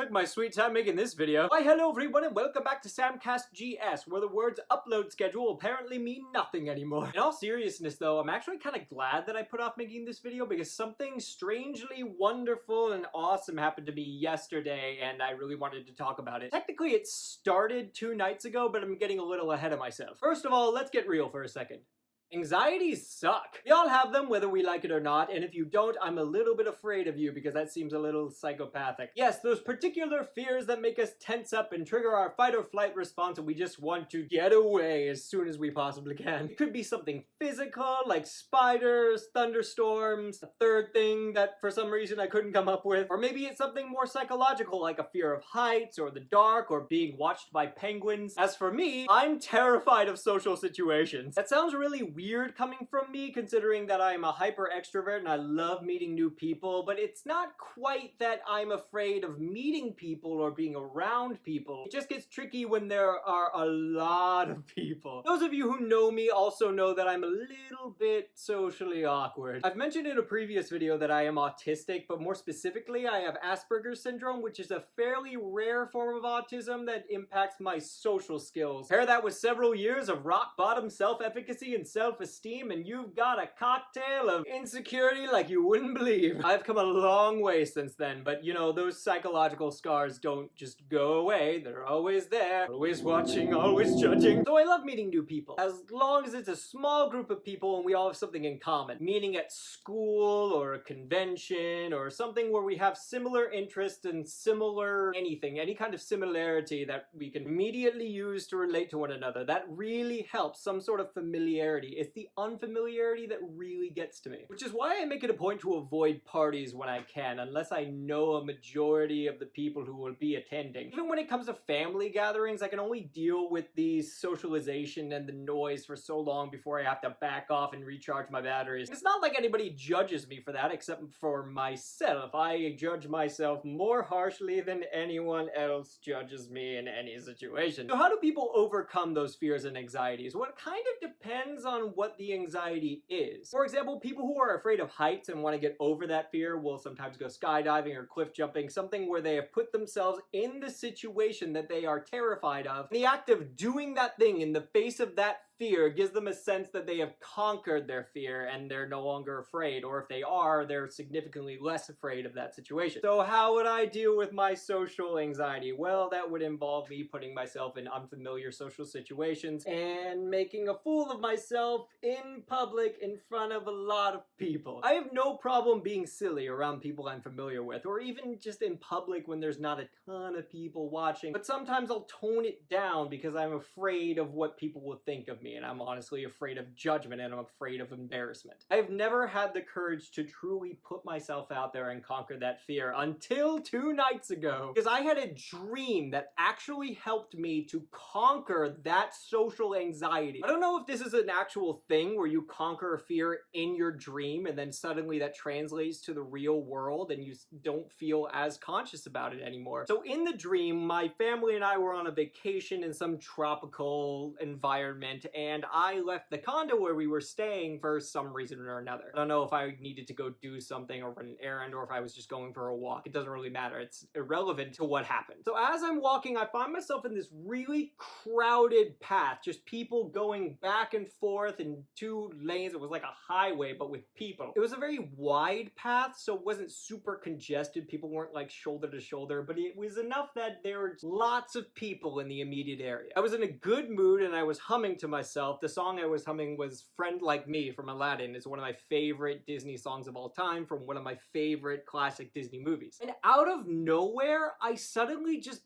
took my sweet time making this video. Why hello everyone and welcome back to SamCastGS, where the words upload schedule apparently mean nothing anymore. In all seriousness though, I'm actually kind of glad that I put off making this video because something strangely wonderful and awesome happened to me yesterday and I really wanted to talk about it. Technically it started 2 nights ago, but I'm getting a little ahead of myself. First of all, let's get real for a second. Anxieties suck. We all have them whether we like it or not, and if you don't, I'm a little bit afraid of you because that seems a little psychopathic. Yes, those particular fears that make us tense up and trigger our fight or flight response and we just want to get away as soon as we possibly can. It could be something physical like spiders, thunderstorms, a third thing that for some reason I couldn't come up with, or maybe it's something more psychological like a fear of heights or the dark or being watched by penguins. As for me, I'm terrified of social situations. That sounds really weird coming from me considering that I'm a hyper extrovert and I love meeting new people, but it's not quite that I'm afraid of meeting people or being around people. It just gets tricky when there are a lot of people. Those of you who know me also know that I'm a little bit socially awkward. I've mentioned in a previous video that I am autistic, but more specifically I have Asperger's syndrome, which is a fairly rare form of autism that impacts my social skills. Pair that with several years of rock bottom self-efficacy and self-esteem and you've got a cocktail of insecurity like you wouldn't believe. I've come a long way since then, but you know, those psychological scars don't just go away. They're always there, always watching, always judging. So I love meeting new people, as long as it's a small group of people and we all have something in common. Meaning at school or a convention or something where we have similar interests and similar anything, any kind of similarity that we can immediately use to relate to one another. That really helps, some sort of familiarity. It's the unfamiliarity that really gets to me. Which is why I make it a point to avoid parties when I can, unless I know a majority of the people who will be attending. Even when it comes to family gatherings, I can only deal with the socialization and the noise for so long before I have to back off and recharge my batteries. It's not like anybody judges me for that except for myself. I judge myself more harshly than anyone else judges me in any situation. So how do people overcome those fears and anxieties? Well, it kind of depends on what the anxiety is. For example, people who are afraid of heights and want to get over that fear will sometimes go skydiving or cliff jumping, something where they have put themselves in the situation that they are terrified of. The act of doing that thing in the face of that fear gives them a sense that they have conquered their fear and they're no longer afraid, or if they are, they're significantly less afraid of that situation. So how would I deal with my social anxiety? Well, that would involve me putting myself in unfamiliar social situations and making a fool of myself in public in front of a lot of people. I have no problem being silly around people I'm familiar with, or even just in public when there's not a ton of people watching, but sometimes I'll tone it down because I'm afraid of what people will think of me. And I'm honestly afraid of judgment and I'm afraid of embarrassment. I've never had the courage to truly put myself out there and conquer that fear until 2 nights ago, because I had a dream that actually helped me to conquer that social anxiety. I don't know if this is an actual thing where you conquer a fear in your dream and then suddenly that translates to the real world and you don't feel as conscious about it anymore. So in the dream, my family and I were on a vacation in some tropical environment and I left the condo where we were staying for some reason or another. I don't know if I needed to go do something or run an errand or if I was just going for a walk. It doesn't really matter. It's irrelevant to what happened. So as I'm walking, I find myself in this really crowded path, just people going back and forth in 2 lanes. It was like a highway, but with people. It was a very wide path, so it wasn't super congested. People weren't like shoulder to shoulder, but it was enough that there were lots of people in the immediate area. I was in a good mood and I was humming to myself. The song I was humming was Friend Like Me from Aladdin. It's one of my favorite Disney songs of all time from one of my favorite classic Disney movies. And out of nowhere, I suddenly just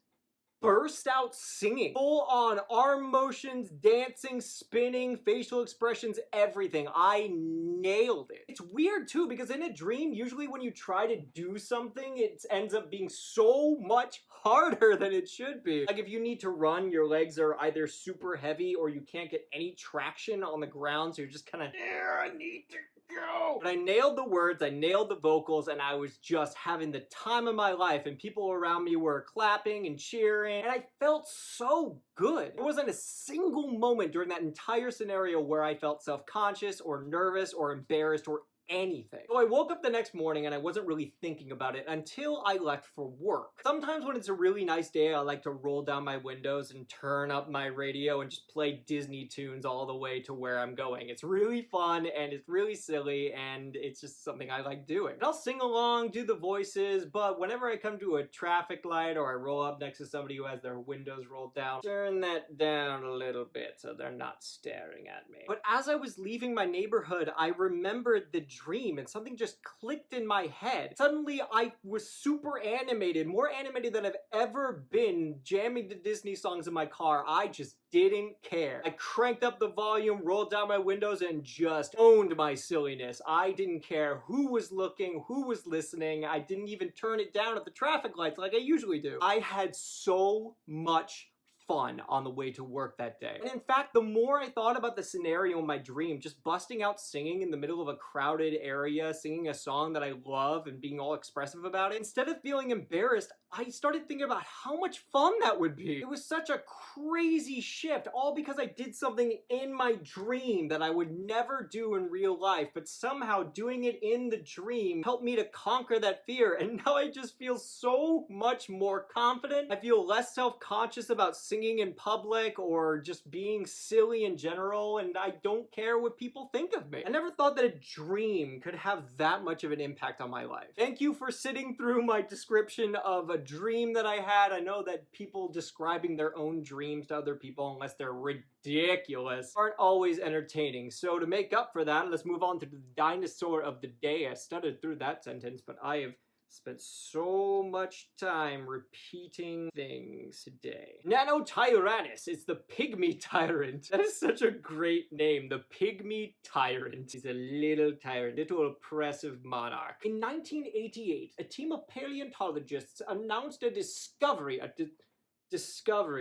burst out singing. Full on arm motions, dancing, spinning, facial expressions, everything. I nailed it. It's weird too because in a dream, usually when you try to do something, it ends up being so much harder than it should be. Like if you need to run, your legs are either super heavy or you can't get any traction on the ground, so you're just kind of, I need to go. But I nailed the words, I nailed the vocals, and I was just having the time of my life, and people around me were clapping and cheering, and I felt so good. There wasn't a single moment during that entire scenario where I felt self-conscious or nervous or embarrassed or anything. So I woke up the next morning and I wasn't really thinking about it until I left for work. Sometimes when it's a really nice day, I like to roll down my windows and turn up my radio and just play Disney tunes all the way to where I'm going. It's really fun and it's really silly and it's just something I like doing. And I'll sing along, do the voices, but whenever I come to a traffic light or I roll up next to somebody who has their windows rolled down, turn that down a little bit so they're not staring at me. But as I was leaving my neighborhood, I remembered the dream and something just clicked in my head. Suddenly I was super animated, more animated than I've ever been, jamming the Disney songs in my car. I just didn't care. I cranked up the volume, rolled down my windows, and just owned my silliness. I didn't care who was looking, who was listening. I didn't even turn it down at the traffic lights like I usually do. I had so much fun on the way to work that day. And in fact, the more I thought about the scenario in my dream, just busting out singing in the middle of a crowded area, singing a song that I love and being all expressive about it, instead of feeling embarrassed, I started thinking about how much fun that would be. It was such a crazy shift, all because I did something in my dream that I would never do in real life, but somehow doing it in the dream helped me to conquer that fear, and now I just feel so much more confident. I feel less self-conscious about singing in public or just being silly in general, and I don't care what people think of me. I never thought that a dream could have that much of an impact on my life. Thank you for sitting through my description of a dream that I had. I know that people describing their own dreams to other people, unless they're ridiculous, aren't always entertaining. So to make up for that, let's move on to the dinosaur of the day. I stuttered through that sentence, but I have spent so much time repeating things today. Nanotyrannus is the pygmy tyrant. That is such a great name. The pygmy tyrant. He's a little tyrant, little oppressive monarch. In 1988, a team of paleontologists announced a discovery,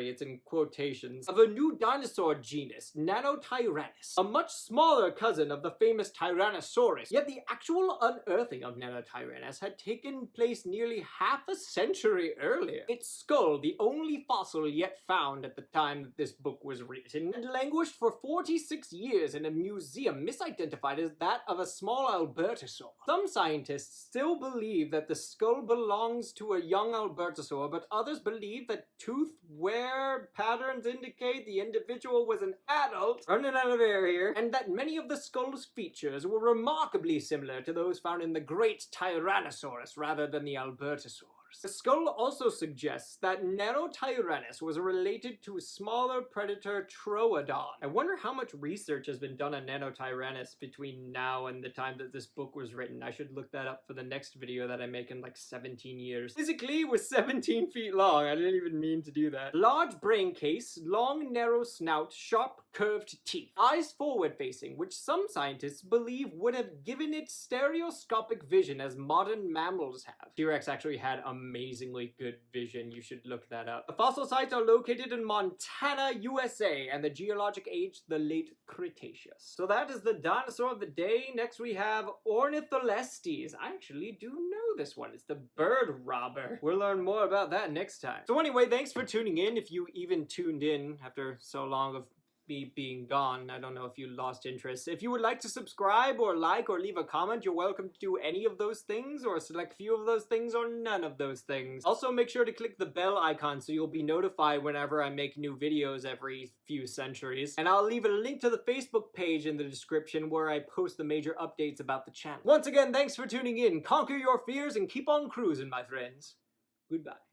it's in quotations, of a new dinosaur genus, Nanotyrannus, a much smaller cousin of the famous Tyrannosaurus. Yet the actual unearthing of Nanotyrannus had taken place nearly half a century earlier. Its skull, the only fossil yet found at the time that this book was written, had languished for 46 years in a museum misidentified as that of a small Albertosaur. Some scientists still believe that the skull belongs to a young Albertosaur, but others believe that tooth wear patterns indicate the individual was an adult, running out of air here, and that many of the skull's features were remarkably similar to those found in the great Tyrannosaurus rather than the Albertosaur. The skull also suggests that Nanotyrannus was related to a smaller predator Troodon. I wonder how much research has been done on Nanotyrannus between now and the time that this book was written. I should look that up for the next video that I make in like 17 years. Physically, it was 17 feet long. I didn't even mean to do that. Large brain case, long narrow snout, sharp curved teeth. Eyes forward facing, which some scientists believe would have given it stereoscopic vision as modern mammals have. T-Rex actually had amazingly good vision. You should look that up. The fossil sites are located in Montana, USA, and the geologic age, the late Cretaceous. So that is the dinosaur of the day. Next we have Ornitholestes. I actually do know this one. It's the bird robber. We'll learn more about that next time. So anyway, thanks for tuning in. If you even tuned in after so long of me being gone. I don't know if you lost interest. If you would like to subscribe or like or leave a comment, you're welcome to do any of those things or select few of those things or none of those things. Also, make sure to click the bell icon so you'll be notified whenever I make new videos every few centuries. And I'll leave a link to the Facebook page in the description where I post the major updates about the channel. Once again, thanks for tuning in. Conquer your fears and keep on cruising, my friends. Goodbye.